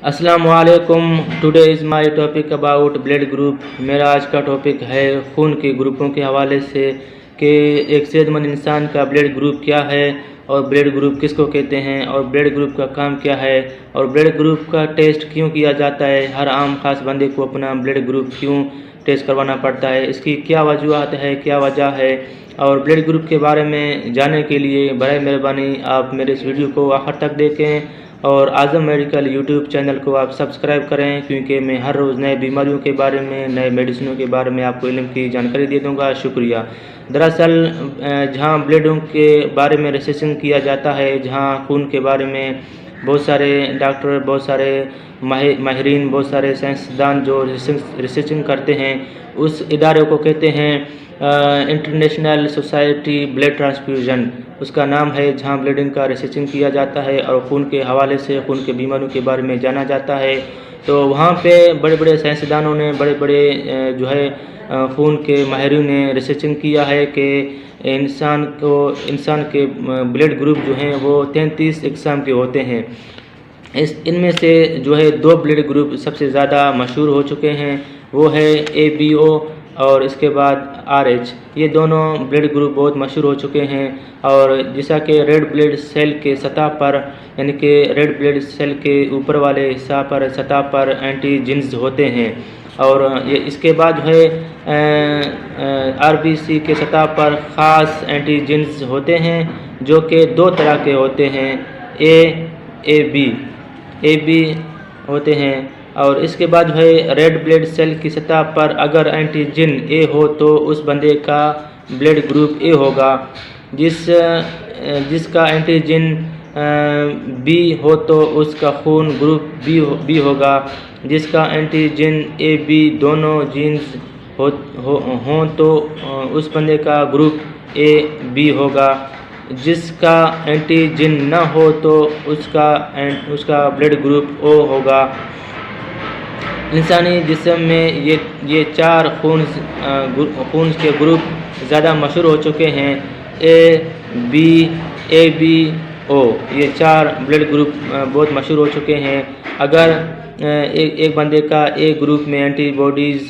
अस्सलाम वालेकुम। Today is my topic about blood group. मेरा आज का टॉपिक है खून के ग्रुपों के हवाले से कि एक सेहतमंद इंसान का ब्लड ग्रुप क्या है और ब्लड ग्रुप किसको कहते हैं और ब्लड ग्रुप का काम क्या है और ब्लड ग्रुप का टेस्ट क्यों किया जाता है। हर आम खास बंदे को अपना ब्लड ग्रुप क्यों टेस्ट करवाना पड़ता है, इसकी क्या वजूहत है, क्या वजह है। और ब्लड ग्रुप के बारे में जानने के लिए बराए मेहरबानी आप मेरे इस वीडियो को आखिर तक देखें और आज़म मेडिकल यूट्यूब चैनल को आप सब्सक्राइब करें, क्योंकि मैं हर रोज़ नए बीमारियों के बारे में, नए मेडिसिनों के बारे में आपको इल्म की जानकारी दे दूंगा। शुक्रिया। दरअसल जहां ब्लडों के बारे में रिसर्चिंग किया जाता है, जहां खून के बारे में बहुत सारे डॉक्टर, बहुत सारे माहिरीन, बहुत सारे साइंसदान जो रिसर्चिंग करते हैं, उस इदारे को कहते हैं इंटरनेशनल सोसाइटी ब्लड ट्रांसफ्यूजन, उसका नाम है, जहां ब्लडिंग का रिसर्चिंग किया जाता है और खून के हवाले से खून के बीमारियों के बारे में जाना जाता है। तो वहाँ पे बड़े बड़े साइंसदानों ने, बड़े बड़े जो है खून के माहिरों ने रिसर्चिंग किया है कि इंसान के ब्लड ग्रुप जो हैं वो 33 इकसाम के होते हैं। इनमें से जो है 2 ब्लड ग्रुप सबसे ज़्यादा मशहूर हो चुके हैं, वो है ABO और इसके बाद RH। ये दोनों ब्लड ग्रुप बहुत मशहूर हो चुके हैं और जैसा कि रेड ब्लड सेल के सतह पर, यानी कि रेड ब्लड सेल के ऊपर वाले हिस्सा पर, सतह पर एंटीजेंस होते हैं और ये इसके बाद जो है RBC के सतह पर ख़ास एंटीजेंस होते हैं जो कि 2 तरह के होते हैं, AB होते हैं। और इसके बाद जो है रेड ब्लड सेल की सतह पर अगर एंटीजन A हो तो उस बंदे का ब्लड ग्रुप A होगा। जिसका एंटीजन B हो तो उसका खून ग्रुप B होगा। जिसका एंटीजन AB दोनों जीन्स हों तो उस बंदे का ग्रुप AB होगा। जिसका एंटीजन न हो तो उसका ब्लड ग्रुप O होगा। इंसानी जिस्म में ये 4 खून के ग्रुप ज़्यादा मशहूर हो चुके हैं, A, B, AB, O। ये 4 ब्लड ग्रुप बहुत मशहूर हो चुके हैं। अगर एक बंदे का A ग्रुप में एंटीबॉडीज़,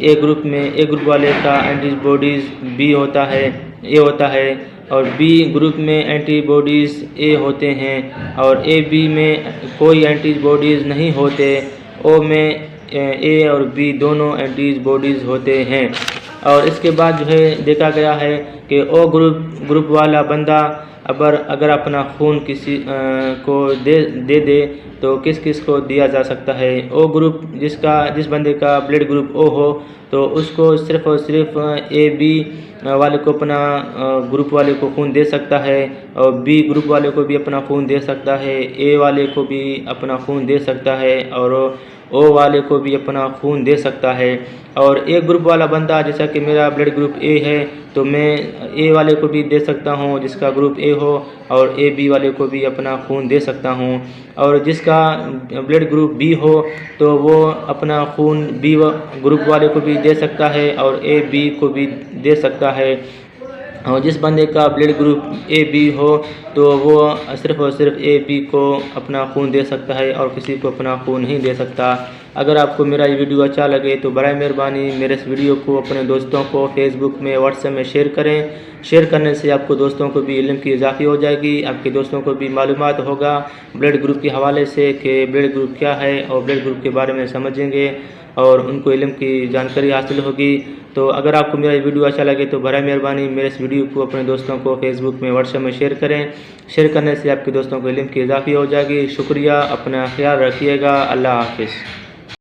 A ग्रुप वाले का एंटीबॉडीज़ A होता है और B ग्रुप में एंटीबॉडीज़ A होते हैं और AB में कोई एंटीबॉडीज़ नहीं होते, O में A और B दोनों एंटीबॉडीज़ होते हैं। और इसके बाद जो है देखा गया है कि O ग्रुप वाला बंदा अगर अपना खून किसी को दे तो किस को दिया जा सकता है। O ग्रुप जिस बंदे का ब्लड ग्रुप O हो तो उसको सिर्फ़ और सिर्फ AB वाले को अपना ग्रुप वाले को खून दे सकता है और B ग्रुप वाले को भी अपना खून दे सकता है, A वाले को भी अपना खून दे सकता है और O वाले को भी अपना खून दे सकता है। और A ग्रुप वाला बंदा, जैसा कि मेरा ब्लड ग्रुप A है तो मैं A वाले को भी दे सकता हूँ जिसका ग्रुप A हो और AB वाले को भी अपना खून दे सकता हूँ। और जिसका ब्लड ग्रुप B हो तो वो अपना खून B ग्रुप वाले को भी दे सकता है और AB को भी दे सकता है। और जिस बंदे का ब्लड ग्रुप AB हो तो वो सिर्फ़ और सिर्फ AB को अपना खून दे सकता है और किसी को अपना खून नहीं दे सकता। अगर आपको मेरा ये वीडियो अच्छा लगे तो बराए मेहरबानी मेरे इस वीडियो को अपने दोस्तों को फेसबुक में, व्हाट्सएप में शेयर करें। शेयर करने से आपको दोस्तों को भी इल्म की इजाफ़ी हो जाएगी, आपके दोस्तों को भी मालूमात होगा ब्लड ग्रुप के हवाले से कि ब्लड ग्रुप क्या है और ब्लड ग्रुप के बारे में समझेंगे और उनको इल्म की जानकारी हासिल होगी। तो अगर आपको मेरा वीडियो अच्छा लगे तो बराए मेहरबानी मेरे इस वीडियो को अपने दोस्तों को फेसबुक में, व्हाट्सएप में शेयर करें। शेयर करने से आपके दोस्तों को इल्म की इजाफ़ी हो जाएगी। शुक्रिया, अपना ख्याल रखिएगा। अल्लाह हाफ़िज़।